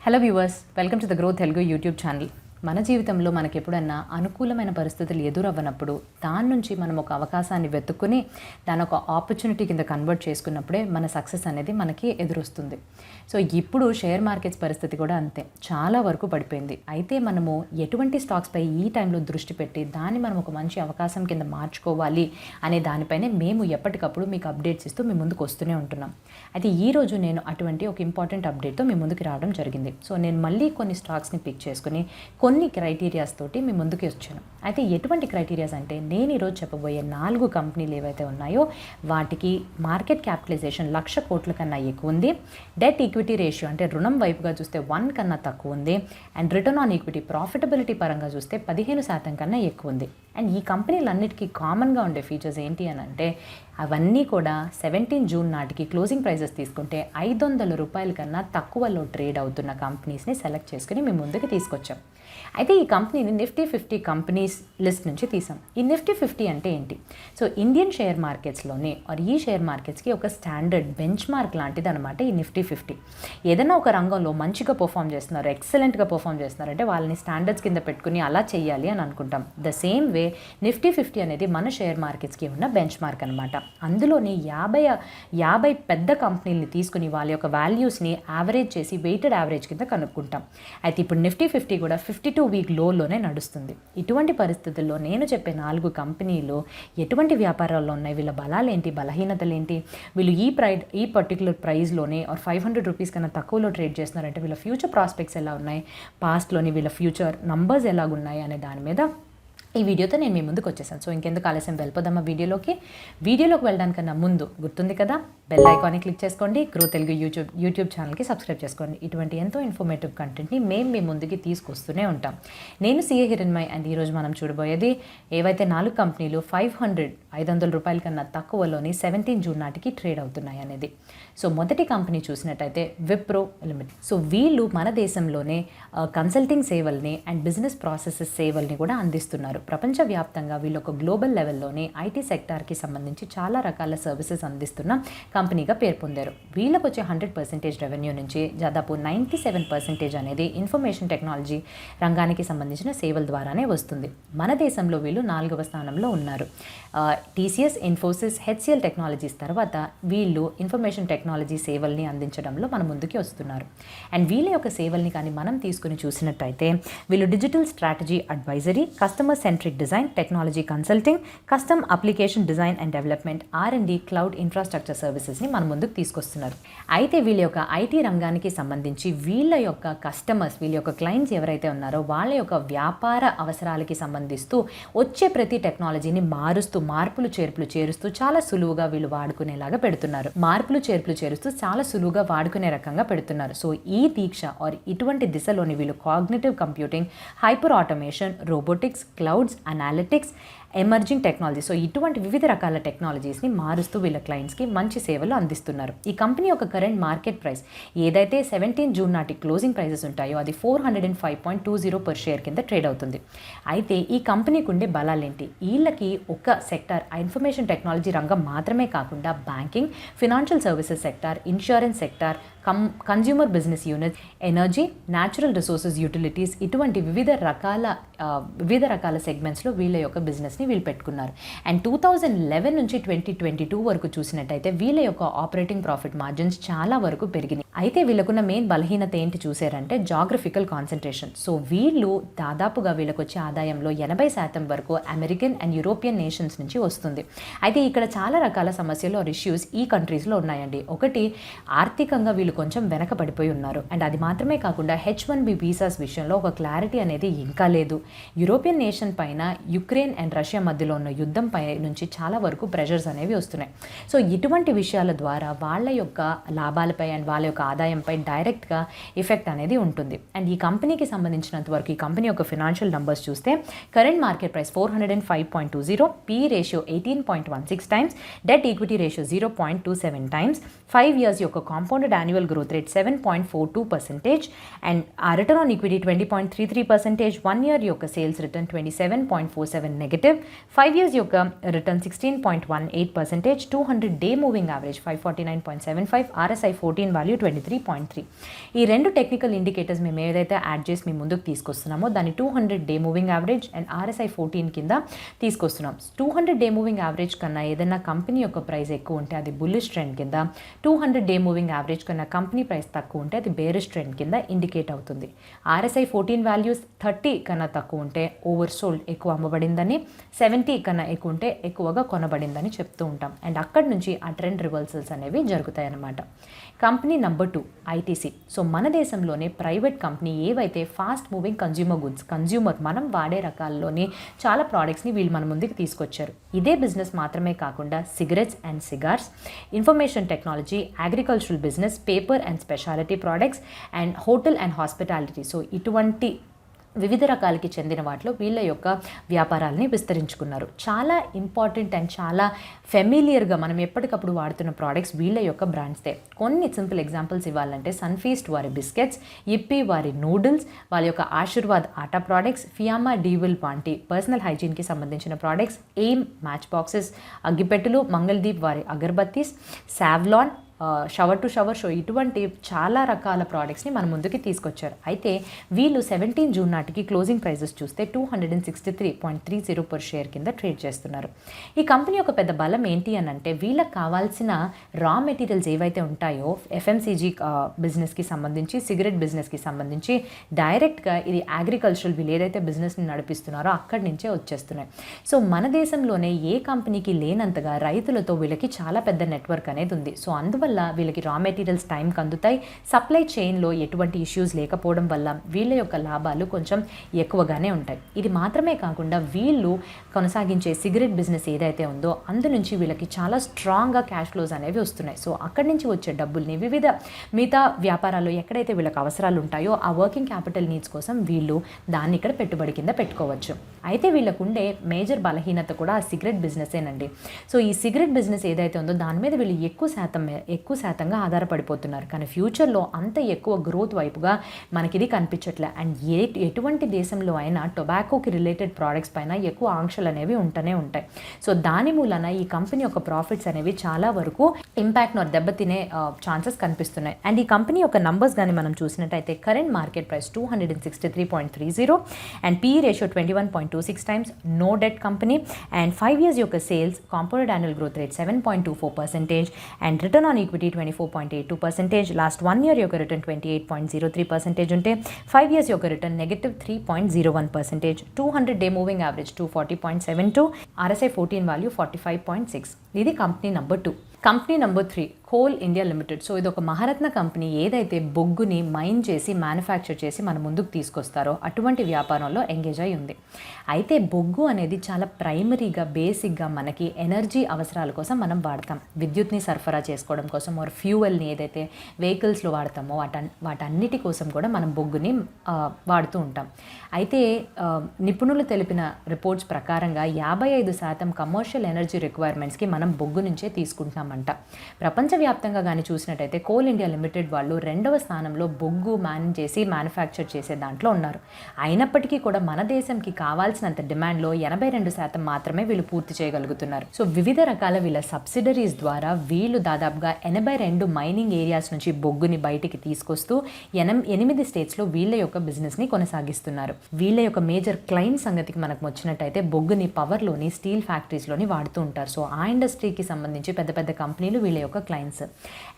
Hello viewers, welcome to the grow Telugu YouTube channel. మన జీవితంలో మనకి ఎప్పుడన్నా అనుకూలమైన పరిస్థితులు ఎదురవ్వనప్పుడు దాని నుంచి మనం ఒక అవకాశాన్ని వెతుక్కుని దాని ఒక ఆపర్చునిటీ కింద కన్వర్ట్ చేసుకున్నప్పుడే మన సక్సెస్ అనేది మనకి ఎదురొస్తుంది. సో ఇప్పుడు షేర్ మార్కెట్స్ పరిస్థితి కూడా అంతే, చాలా వరకు పడిపోయింది. అయితే మనము ఎటువంటి స్టాక్స్పై ఈ టైంలో దృష్టి పెట్టి దాన్ని మనం ఒక మంచి అవకాశం కింద మార్చుకోవాలి అనే దానిపైనే మేము ఎప్పటికప్పుడు మీకు అప్డేట్స్ ఇస్తూ మీ ముందుకు వస్తూనే ఉంటున్నాం. అయితే ఈరోజు నేను అటువంటి ఒక ఇంపార్టెంట్ అప్డేట్తో మీ ముందుకు రావడం జరిగింది. సో నేను మళ్ళీ కొన్ని స్టాక్స్ని పిక్ చేసుకుని కొన్ని క్రైటీరియాస్ తోటి మీ ముందుకు వచ్చాను. అయితే ఎటువంటి క్రైటీరియాస్ అంటే, నేను ఈరోజు చెప్పబోయే 4 కంపెనీలు ఏవైతే ఉన్నాయో వాటికి మార్కెట్ క్యాపిటలైజేషన్ 1,00,000 కోట్ల కన్నా ఎక్కువ ఉంది. డెట్ ఈక్విటీ రేషియో అంటే రుణం వైపుగా చూస్తే 1 కన్నా తక్కువ ఉంది. And return on equity profitability పరంగా చూస్తే 15% కన్నా ఎక్కువ ఉంది. అండ్ ఈ కంపెనీలన్నిటికీ కామన్గా ఉండే ఫీచర్స్ ఏంటి అని అంటే, అవన్నీ కూడా 17 జూన్ నాటికి క్లోజింగ్ ప్రైజెస్ తీసుకుంటే 500 రూపాయల కన్నా తక్కువలో ట్రేడ్ అవుతున్న కంపెనీస్ని సెలెక్ట్ చేసుకుని మేము ముందుకు తీసుకొచ్చాం. అయితే ఈ కంపెనీని నిఫ్టీ 50 కంపెనీస్ లిస్ట్ నుంచి తీసాం. ఈ నిఫ్టీ 50 అంటే ఏంటి? సో ఇండియన్ షేర్ మార్కెట్స్లోనే ఈ షేర్ మార్కెట్స్కి ఒక స్టాండర్డ్ బెంచ్ మార్క్ లాంటిది అనమాట ఈ నిఫ్టీ 50. ఏదైనా ఒక రంగంలో మంచిగా పర్ఫామ్ చేస్తున్నారు, ఎక్సలెంట్గా పర్ఫామ్ చేస్తున్నారంటే వాళ్ళని స్టాండర్డ్స్ కింద పెట్టుకుని అలా చేయాలి అని అనుకుంటాం. ద సేమ్ వే నిఫ్టీ 50 అనేది మన షేర్ మార్కెట్స్కి ఉన్న బెంచ్ మార్క్ అనమాట. అందులోని 50 పెద్ద కంపెనీలని తీసుకుని వాళ్ళ యొక్క వాల్యూస్ని యావరేజ్ చేసి వెయిటెడ్ యావరేజ్ కింద కనుక్కుంటాం. అయితే ఇప్పుడు నిఫ్టీ 50 కూడా 52 వీక్ లోనే నడుస్తుంది. ఇటువంటి పరిస్థితుల్లో నేను చెప్పే 4 కంపెనీలు ఎటువంటి వ్యాపారాల్లో ఉన్నాయి, వీళ్ళ బలాలేంటి, బలహీనతలు ఏంటి, వీళ్ళు ఈ పర్టికులర్ ప్రైస్లోనే 500 రూపీస్ కన్నా తక్కువలో ట్రేడ్ చేస్తున్నారంటే వీళ్ళ ఫ్యూచర్ ప్రాస్పెక్ట్స్ ఎలా ఉన్నాయి, పాస్ట్లోని వీళ్ళ ఫ్యూచర్ నంబర్స్ ఎలాగున్నాయి అనే దాని మీద ఈ వీడియోతో నేను మీ ముందుకు వచ్చేసాను. సో ఇంకెందుకు ఆలస్యం, వెళ్ళిపోదామా వీడియోలోకి వెళ్ళడానికన్నా ముందు గుర్తుంది కదా, బెల్ ఐకాన్ని క్లిక్ చేసుకోండి. గ్రో తెలుగు యూట్యూబ్ ఛానల్కి సబ్స్క్రైబ్ చేసుకోండి. ఇటువంటి ఎంతో ఇన్ఫర్మేటివ్ కంటెంట్ని మేము మీ ముందుకి తీసుకొస్తూనే ఉంటాం. నేను సిఏ హిరణ్మయ్. అండ్ ఈరోజు మనం చూడబోయేది ఏవైతే 4 కంపెనీలు 500 రూపాయల కన్నా తక్కువలోని 17 జూన్ నాటికి ట్రేడ్ అవుతున్నాయి అనేది. సో మొదటి కంపెనీ చూసినట్టయితే విప్రో లిమిటెడ్. సో వీళ్ళు మన దేశంలోనే కన్సల్టింగ్ సేవల్ని అండ్ బిజినెస్ ప్రాసెసెస్ సేవల్ని కూడా అందిస్తున్నారు. ప్రపంచవ్యాప్తంగా వీళ్ళు ఒక గ్లోబల్ లెవెల్లోనే ఐటీ సెక్టార్కి సంబంధించి చాలా రకాల సర్వీసెస్ అందిస్తున్న కంపెనీగా పేరు పొందారు. వీళ్ళకి వచ్చే 100% రెవెన్యూ నుంచి దాదాపు 97% అనేది ఇన్ఫర్మేషన్ టెక్నాలజీ రంగానికి సంబంధించిన సేవల ద్వారానే వస్తుంది. మన దేశంలో వీళ్ళు 4వ స్థానంలో ఉన్నారు. టీసీఎస్, ఇన్ఫోసిస్, హెచ్సిఎల్ టెక్నాలజీస్ తర్వాత వీళ్ళు ఇన్ఫర్మేషన్ టెక్నాలజీ సేవల్ని అందించడంలో మన ముందుకి వస్తున్నారు. అండ్ వీళ్ళ యొక్క సేవల్ని కానీ మనం తీసుకుని చూసినట్టయితే వీళ్ళు digital strategy advisory, customer centric design, technology consulting, custom application design and development, R&D, cloud infrastructure సర్వీసెస్ని మన ముందుకు తీసుకొస్తున్నారు. అయితే వీళ్ళ యొక్క ఐటీ రంగానికి సంబంధించి వీళ్ళ యొక్క కస్టమర్స్, వీళ్ళ యొక్క క్లయింట్స్ ఎవరైతే ఉన్నారో వాళ్ళ యొక్క వ్యాపార అవసరాలకి సంబంధిస్తూ వచ్చే ప్రతి టెక్నాలజీని మార్పులు చేర్పులు చేరుస్తూ చాలా సులువుగా వీళ్ళు వాడుకునేలాగా పెడుతున్నారు. మార్పులు చేర్పులు చేరుస్తూ చాలా సులువుగా వాడుకునే రకంగా పెడుతున్నారు. సో ఈ దీక్ష ఇటువంటి దిశలోని వీళ్ళు cognitive computing, hyper automation, robotics, clouds, analytics, emerging technology, so ఇటువంటి వివిధ రకాల టెక్నాలజీస్ని మారుస్తూ వీళ్ళ క్లయింట్స్కి మంచి సేవలు అందిస్తున్నారు. ఈ కంపెనీ యొక్క కరెంట్ మార్కెట్ ప్రైస్ ఏదైతే 17 జూన్ నాటి క్లోజింగ్ ప్రైజెస్ ఉంటాయో అది 405.20 పర్ షేర్ కింద ట్రేడ్ అవుతుంది. అయితే ఈ కంపెనీకి ఉండే బలాలేంటి? వీళ్ళకి ఒక సెక్టార్ ఇన్ఫర్మేషన్ టెక్నాలజీ రంగం మాత్రమే కాకుండా banking, financial services sector, insurance sector, consumer business unit, energy, natural resources, utilities, ఇటువంటి వివిధ రకాల సెగ్మెంట్స్లో వీళ్ళ యొక్క బిజినెస్ని వీళ్ళు పెట్టుకున్నారు. అండ్ 2011 నుంచి 2022 వరకు చూసినట్టయితే వీళ్ళ యొక్క ఆపరేటింగ్ ప్రాఫిట్ మార్జిన్స్ చాలా వరకు పెరిగినాయి. అయితే వీళ్ళకున్న మెయిన్ బలహీనత ఏంటి చూసారంటే జాగ్రఫికల్ కాన్సన్ట్రేషన్. సో వీళ్ళు దాదాపుగా వీళ్ళకి వచ్చే ఆదాయంలో 80% వరకు అమెరికన్ అండ్ యూరోపియన్ నేషన్స్ నుంచి వస్తుంది. అయితే ఇక్కడ చాలా రకాల సమస్యలు ఇష్యూస్ ఈ కంట్రీస్లో ఉన్నాయండి. ఒకటి, ఆర్థికంగా వీళ్ళు కొంచెం వెనకబడిపోయి ఉన్నారు. అండ్ అది మాత్రమే కాకుండా H1B వీసాస్ విషయంలో ఒక క్లారిటీ అనేది ఇంకా లేదు. యూరోపియన్ నేషన్ పైన యుక్రెయిన్ అండ్ రష్యా మధ్యలో ఉన్న యుద్ధం పై నుంచి చాలా వరకు ప్రెషర్స్ అనేవి వస్తున్నాయి. సో ఇటువంటి విషయాల ద్వారా వాళ్ళ యొక్క లాభాలపై అండ్ వాళ్ళ యొక్క ఆదాయంపై డైరెక్ట్గా ఎఫెక్ట్ అనేది ఉంటుంది. అండ్ ఈ కంపెనీకి సంబంధించినంత వరకు ఈ కంపెనీ యొక్క ఫినాన్షియల్ నంబర్స్ చూస్తే current market price 405.20, P ratio 18.16 times, debt equity ratio 0.27 times, 5 years యొక్క compounded annual growth rate 7.42% and ఆ రిటర్న్ ఆన్ ఈక్విటీ 20.33%, 1 year యొక్క సేల్స్ రిటర్న్ 27.47 నెగటివ్, 5 years యొక్క return 16.18%, 200 day moving average 549.75, RSI 14 value 20. 123.3. ఈ రెండు technical indicators మేము ఏదైతే add చేసి మీ ముందుకు తీసుకొస్తున్నామో దాన్ని 200 day moving average and RSI 14 కింద తీసుకొస్తున్నాం. 200 డే మూవింగ్ యావరేజ్ కన్నా ఏదైనా కంపెనీ యొక్క ప్రైస్ ఎక్కువ ఉంటే అది బుల్లిష్ ట్రెండ్ కింద, 200 డే మూవింగ్ యావరేజ్ కన్నా కంపెనీ ప్రైస్ తక్కువ ఉంటే అది బేరిష్ ట్రెండ్ కింద ఇండికేట్ అవుతుంది. RSI 14 వాల్యూస్ 30 కన్నా తక్కువ ఉంటే ఓవర్ సోల్డ్, ఎక్కువ అమ్మబడిందని, 70 కన్నా ఎక్కువ ఉంటే ఎక్కువగా కొనబడిందని చెప్తూ ఉంటాం. అండ్ అక్కడి నుంచి ఆ ట్రెండ్ రివర్సల్స్ అనేవి జరుగుతాయి అన్నమాట. Company number 2 ITC. సో మన దేశంలోనే ప్రైవేట్ కంపెనీ ఏవైతే fast moving consumer goods, consumer మనం వాడే రకాల్లోని చాలా ప్రోడక్ట్స్ని వీళ్ళు మన ముందుకు తీసుకొచ్చారు. ఇదే బిజినెస్ మాత్రమే కాకుండా cigarettes and cigars, information technology, agricultural business, paper and speciality products and hotel and hospitality, so ఇటువంటి వివిధ రకాలకి చెందిన వాటిలో వీళ్ళ యొక్క వ్యాపారాలని విస్తరించుకున్నారు. చాలా ఇంపార్టెంట్ అండ్ చాలా ఫెమిలియర్గా మనం ఎప్పటికప్పుడు వాడుతున్న ప్రోడక్ట్స్ వీళ్ళ యొక్క బ్రాండ్స్దే. కొన్ని సింపుల్ ఎగ్జాంపుల్స్ ఇవ్వాలంటే సన్ఫీస్ట్ వారి బిస్కెట్స్, ఇప్పి వారి నూడిల్స్, వాళ్ళ యొక్క ఆశీర్వాద్ ఆటా ప్రోడక్ట్స్, ఫియామా డీవిల్ వంటి పర్సనల్ హైజీన్కి సంబంధించిన products, aim match boxes, అగ్గిపెట్టెలు, Mangaldeep వారి agarbattis, Savlon, shower to shower show, ఇటువంటి చాలా రకాల ప్రోడక్ట్స్ని మన ముందుకి తీసుకొచ్చారు. అయితే వీళ్ళు 17 జూన్ నాటికి క్లోజింగ్ ప్రైజెస్ చూస్తే 263.30 పర్ షేర్ కింద ట్రేడ్ చేస్తున్నారు. ఈ కంపెనీ యొక్క పెద్ద బలం ఏంటి అని అంటే వీళ్ళకి కావాల్సిన రా మెటీరియల్స్ ఏవైతే ఉంటాయో FMCG బిజినెస్కి సంబంధించి, సిగరెట్ బిజినెస్కి సంబంధించి డైరెక్ట్గా ఇది అగ్రికల్చరల్ వీళ్ళు ఏదైతే బిజినెస్ని నడిపిస్తున్నారో అక్కడి నుంచే వచ్చేస్తున్నాయి. సో మన దేశంలోనే ఏ కంపెనీకి లేనంతగా రైతులతో వీళ్ళకి చాలా పెద్ద నెట్వర్క్ అనేది ఉంది. సో అందువల్ల వీళ్ళకి రా మెటీరియల్స్ టైంకి అందుతాయి. సప్లై చైన్లో ఎటువంటి ఇష్యూస్ లేకపోవడం వల్ల వీళ్ళ యొక్క లాభాలు కొంచెం ఎక్కువగానే ఉంటాయి. ఇది మాత్రమే కాకుండా వీళ్ళు కొనసాగించే సిగరెట్ బిజినెస్ ఏదైతే ఉందో అందు నుంచి వీళ్ళకి చాలా స్ట్రాంగ్గా క్యాష్ ఫ్లోస్ అనేవి వస్తున్నాయి. సో అక్కడి నుంచి వచ్చే డబ్బుల్ని వివిధ మిగతా వ్యాపారాల్లో ఎక్కడైతే వీళ్ళకి అవసరాలు ఉంటాయో ఆ వర్కింగ్ క్యాపిటల్ నీడ్స్ కోసం వీళ్ళు దాన్ని ఇక్కడ పెట్టుబడి కింద పెట్టుకోవచ్చు. అయితే వీళ్ళకు ఉండే మేజర్ బలహీనత కూడా ఆ సిగరెట్ బిజినెసేనండి. సో ఈ సిగరెట్ బిజినెస్ ఏదైతే ఉందో దాని మీద వీళ్ళు ఎక్కువ శాతంగా ఆధారపడిపోతున్నారు. కానీ ఫ్యూచర్లో అంత ఎక్కువ గ్రోత్ వైపుగా మనకి ఇది కనిపించట్లే. అండ్ ఎటువంటి దేశంలో అయినా టొబాకోకి రిలేటెడ్ ప్రోడక్ట్స్ పైన ఎక్కువ ఆంక్షలు అనేవి ఉంటూనే ఉంటాయి. సో దాని మూలన ఈ కంపెనీ యొక్క ప్రాఫిట్స్ అనేవి చాలా వరకు ఇంపాక్ట్ దెబ్బతినే ఛాన్సెస్ కనిపిస్తున్నాయి. అండ్ ఈ కంపెనీ యొక్క నంబర్స్ కానీ మనం చూసినట్టయితే current market price 263.30 and PE ratio 21.26 times, no debt company. And 5 years యొక్క sales compounded annual growth rate 7.24% and return on equity 24.82%. Last 1 year యొక్క రిటర్న్ 28.03% ఉంటే 5 years యొక్క return -3.01%. 200 day moving average 240.72, RSI 14 value 45.6. ఇది company number 2. Company number 3 coal India limited. So ఇది ఒక Maharatna company ఏదైతే బొగ్గుని mine చేసి manufacture చేసి మన ముందుకు తీసుకొస్తారో అటువంటి వ్యాపారంలో ఎంగేజ్ అయి ఉంది. అయితే బొగ్గు అనేది చాలా ప్రైమరీగా బేసిక్గా మనకి ఎనర్జీ అవసరాల కోసం మనం వాడతాం. విద్యుత్ని సరఫరా చేసుకోవడం కోసం ఆర్ ఫ్యూయల్ని ఏదైతే వెహికల్స్లో వాడతామో వాటన్నిటి కోసం కూడా మనం బొగ్గుని వాడుతూ ఉంటాం. అయితే నిపుణులు తెలిపిన రిపోర్ట్స్ ప్రకారంగా 55% కమర్షియల్ ఎనర్జీ రిక్వైర్మెంట్స్కి మనం బొగ్గు నుంచే తీసుకుంటున్నామంట. ప్రపంచవ్యాప్తంగా కానీ చూసినట్టయితే కోల్ ఇండియా లిమిటెడ్ వాళ్ళు 2వ స్థానంలో బొగ్గు మ్యానుఫ్యాక్చర్ చేసే దాంట్లో ఉన్నారు. అయినప్పటికీ కూడా మన దేశంకి కావాల్సినంత డిమాండ్లో 82% మాత్రమే వీళ్ళు పూర్తి చేయగలుగుతున్నారు. సో వివిధ రకాల వీళ్ళ సబ్సిడరీస్ ద్వారా వీళ్ళు దాదాపుగా 82 మైనింగ్ ఏరియాస్ నుంచి బొగ్గుని బయటికి తీసుకొస్తూ 8 స్టేట్స్లో వీళ్ళ యొక్క బిజినెస్ని కొనసాగిస్తున్నారు. వీళ్ళ యొక్క మేజర్ క్లయింట్ సంగతికి మనకు వచ్చినట్టయితే బొగ్గుని పవర్లోని, స్టీల్ ఫ్యాక్టరీస్లోని వాడుతూ ఉంటారు. సో ఆ ఇండస్ట్రీకి సంబంధించి పెద్ద పెద్ద కంపెనీలు వీళ్ళ యొక్క క్లయింట్స్.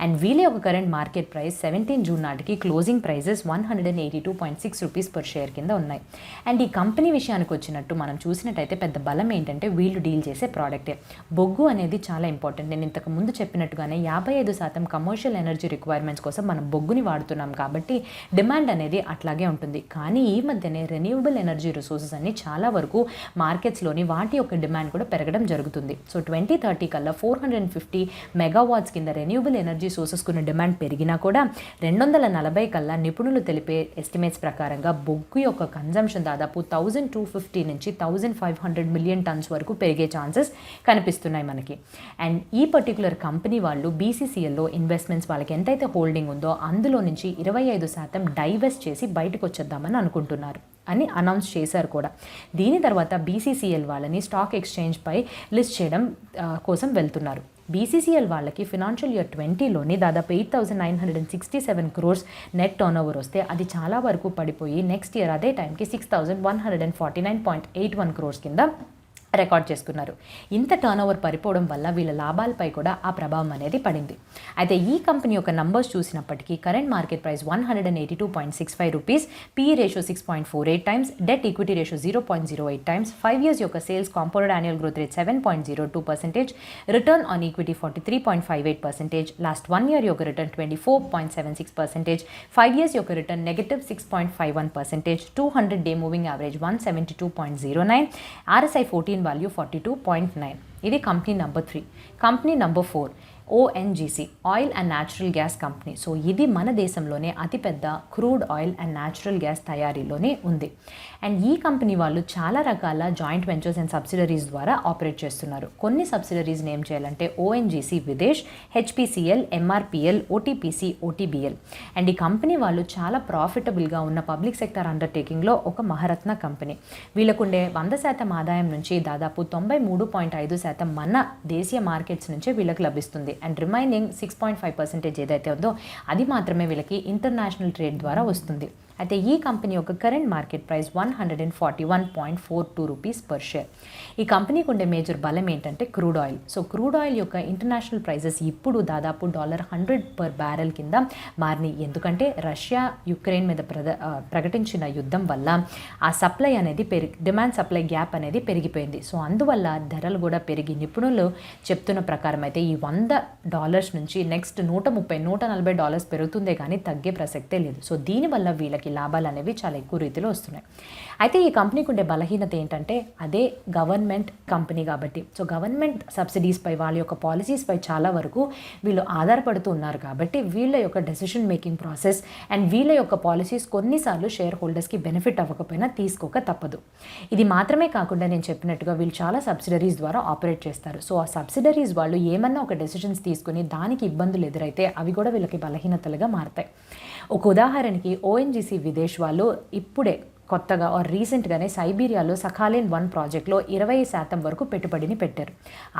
అండ్ వీళ్ళ యొక్క కరెంట్ మార్కెట్ ప్రైస్ 17 జూన్ నాటికి closing prices 182.6 rupees per share కింద ఉన్నాయి. అండ్ ఈ కంపెనీ విషయానికి వచ్చినట్టు మనం చూసినట్టయితే పెద్ద బలం ఏంటంటే వీళ్ళు డీల్ చేసే ప్రోడక్టే. బొగ్గు అనేది చాలా ఇంపార్టెంట్. నేను ఇంతకు ముందు చెప్పినట్టుగానే 55% కమర్షియల్ ఎనర్జీ రిక్వైర్మెంట్స్ కోసం మనం బొగ్గుని వాడుతున్నాం కాబట్టి డిమాండ్ అనేది అట్లాగే ఉంటుంది. కానీ ఈ మధ్యనే రెన్యూవబుల్ ఎనర్జీ రిసోర్సెస్ అన్ని చాలా వరకు మార్కెట్స్లోని వాటి యొక్క డిమాండ్ కూడా పెరగడం జరుగుతుంది. సో 2030 కల్లా 450 మెగావాట్స్ కింద రెన్యూవబుల్ ఎనర్జీ సోర్సెస్ కున్న డిమాండ్ పెరిగినా కూడా 240 కల్లా నిపుణులు తెలిపే ఎస్టిమేట్స్ ప్రకారంగా బొగ్గు యొక్క కన్జంప్షన్ దాదాపు 1250 నుంచి 1500 మిలియన్ టన్స్ వరకు పెరిగే ఛాన్సెస్ కనిపిస్తున్నాయి మనకి. అండ్ ఈ పర్టికులర్ కంపెనీ వాళ్ళు BCCLలో ఇన్వెస్ట్మెంట్స్ వాళ్ళకి ఎంతైతే హోల్డింగ్ ఉందో అందులో నుంచి 25% డైవెస్ట్ చేసి బయటకు వచ్చేద్దామని అనుకుంటున్నారు అని అనౌన్స్ చేశారు కూడా. దీని తర్వాత BCCL వాళ్ళని స్టాక్ ఎక్స్చేంజ్ పై లిస్ట్ చేయడం కోసం వెళ్తున్నారు. బీసీసీఎల్ వాళ్ళకి ఫినాన్షియల్ ఇయర్ 20లోని దాదాపు 8,967 crores నెట్ టర్న్ ఓవర్ వస్తే అది చాలా వరకు పడిపోయి నెక్స్ట్ ఇయర్ అదే టైంకి 6,149.81 crores కింద రికార్డ్ చేసుకున్నారు. ఇంత టర్న్ ఓవర్ పడిపోవడం వల్ల వీళ్ళ లాభాలపై కూడా ఆ ప్రభావం అనేది పడింది. అయితే ఈ కంపెనీ యొక్క నంబర్స్ చూసినప్పటికీ current market price 182.65 rupees, PE ratio 6.48 times, debt equity ratio 0.08 times, 5 years యొక్క sales compounded annual growth rate 7.02%, return on equity 43.58%, last 1 year యొక్క రిటర్న్ 24.76%, 5 years యొక్క return -6.51%, 200-day moving average 172.09, RSI 14 value 42.9. ఇది company number 3. Company number 4 ONGC, oil and natural gas company. So ఇది మన దేశంలోనే అతిపెద్ద crude oil and natural gas తయారీలోనే ఉంది. And ఈ కంపెనీ వాళ్ళు చాలా రకాల జాయింట్ వెంచర్స్ అండ్ సబ్సిడరీస్ ద్వారా ఆపరేట్ చేస్తున్నారు. కొన్ని సబ్సిడరీస్ నేమ్ చేయాలంటే ఓఎన్జీసీ విదేశ్, హెచ్పిసిఎల్, ఎంఆర్పిఎల్, ఓటీపీసీ, ఓటీబీఎల్. అండ్ ఈ కంపెనీ వాళ్ళు చాలా ప్రాఫిటబుల్గా ఉన్న పబ్లిక్ సెక్టర్ అండర్టేకింగ్లో ఒక మహారత్న కంపెనీ. వీళ్ళకుండే 100% ఆదాయం నుంచి దాదాపు 93.5% మన దేశీయ మార్కెట్స్ నుంచే వీళ్ళకి లభిస్తుంది. అండ్ రిమైనింగ్ 6.5% ఏదైతే ఉందో అది మాత్రమే వీళ్ళకి ఇంటర్నేషనల్ ట్రేడ్ ద్వారా వస్తుంది. అయితే ఈ కంపెనీ యొక్క current market price 141.42 rupees per share. ఈ కంపెనీకి ఉండే మేజర్ బలం ఏంటంటే crude oil. So crude oil యొక్క ఇంటర్నేషనల్ ప్రైజెస్ ఇప్పుడు దాదాపు $100 per barrel కింద మారినాయి. ఎందుకంటే రష్యా యుక్రెయిన్ మీద ప్రకటించిన యుద్ధం వల్ల ఆ సప్లై అనేది డిమాండ్ సప్లై గ్యాప్ అనేది పెరిగిపోయింది. సో అందువల్ల ధరలు కూడా పెరిగి నిపుణులు చెప్తున్న ప్రకారం అయితే ఈ $100 నుంచి నెక్స్ట్ $130-140 పెరుగుతుందే కానీ తగ్గే ప్రసక్తే లేదు. సో దీనివల్ల వీళ్ళకి లాభాలు అనేవి చాలా ఎక్కువ రీతిలో వస్తున్నాయి. అయితే ఈ కంపెనీకి ఉండే బలహీనత ఏంటంటే అదే గవర్నమెంట్ కంపెనీ కాబట్టి. సో గవర్నమెంట్ సబ్సిడీస్పై వాళ్ళ యొక్క పాలసీస్పై చాలా వరకు వీళ్ళు ఆధారపడుతూ ఉన్నారు కాబట్టి వీళ్ళ యొక్క డెసిషన్ మేకింగ్ ప్రాసెస్ అండ్ వీళ్ళ యొక్క పాలసీస్ కొన్నిసార్లు షేర్ హోల్డర్స్కి బెనిఫిట్ అవ్వకపోయినా తీసుకోక తప్పదు. ఇది మాత్రమే కాకుండా నేను చెప్పినట్టుగా వీళ్ళు చాలా సబ్సిడరీస్ ద్వారా ఆపరేట్ చేస్తారు. సో ఆ సబ్సిడరీస్ వాళ్ళు ఏమన్నా ఒక డెసిషన్స్ తీసుకుని దానికి ఇబ్బందులు ఎదురైతే అవి కూడా వీళ్ళకి బలహీనతలుగా మారతాయి. ఒక ఉదాహరణకి ఓఎన్జీసీ విదేశ్ వాళ్ళు ఇప్పుడే కొత్తగా రీసెంట్గానే సైబీరియాలో సఖాలిన్ 1 ప్రాజెక్ట్లో 20% వరకు పెట్టుబడిని పెట్టారు.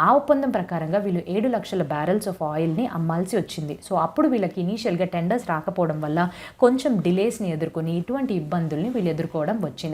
ఆ ఒప్పందం ప్రకారంగా వీళ్ళు 7 లక్షల బ్యారెల్స్ ఆఫ్ ఆయిల్ని అమ్మాల్సి వచ్చింది. సో అప్పుడు వీళ్ళకి ఇనీషియల్గా టెండర్స్ రాకపోవడం వల్ల కొంచెం డిలేస్ని ఎదుర్కొని ఇటువంటి ఇబ్బందుల్ని వీళ్ళు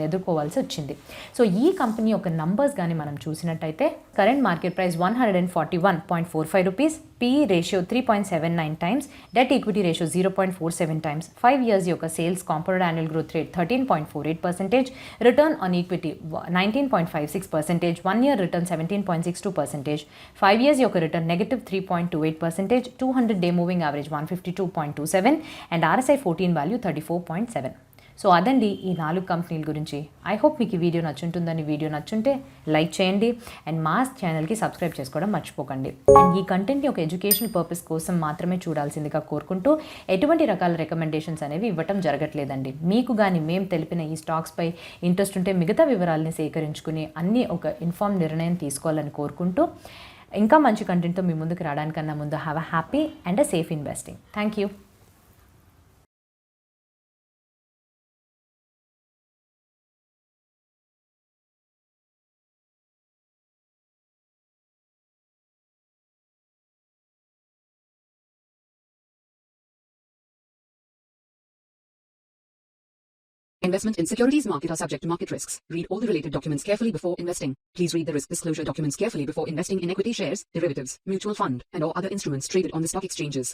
ఎదుర్కోవాల్సి వచ్చింది. సో ఈ కంపెనీ యొక్క నంబర్స్ కానీ మనం చూసినట్టయితే current market price 141.45 rupees, PE ratio 3.79 times, debt equity ratio 0.47 times, 5 years యొక్క sales compounded annual growth rate 13.48%, return on equity 19.56%, 1 year return 17.62%, 5 years యొక్క return -3.28%, 200-day moving average 152.27 and RSI 14 value 34.7. So అదండి ఈ 4 కంపెనీల గురించి. I hope మీకు ఈ video నచ్చుంటుందని. Video నచ్చుంటే like చేయండి and మా ఛానల్కి సబ్స్క్రైబ్ చేసుకోవడం మర్చిపోకండి. అండ్ ఈ కంటెంట్ని ఒక ఎడ్యుకేషనల్ పర్పస్ కోసం మాత్రమే చూడాల్సిందిగా కోరుకుంటూ ఎటువంటి రకాల రికమెండేషన్స్ అనేవి ఇవ్వటం జరగట్లేదండి. మీకు కానీ మేము తెలిపిన ఈ స్టాక్స్పై ఇంట్రెస్ట్ ఉంటే మిగతా వివరాలని సేకరించుకుని అన్నీ ఒక ఇన్ఫార్మ్ నిర్ణయం తీసుకోవాలని కోరుకుంటూ ఇంకా మంచి కంటెంట్తో మీ ముందుకు రావడానికన్నా ముందు have a happy and a safe investing. Thank you. Investment in securities market are subject to market risks. Read all the related documents carefully before investing. Please read the risk disclosure documents carefully before investing in equity shares, derivatives, mutual fund, and or other instruments traded on the stock exchanges.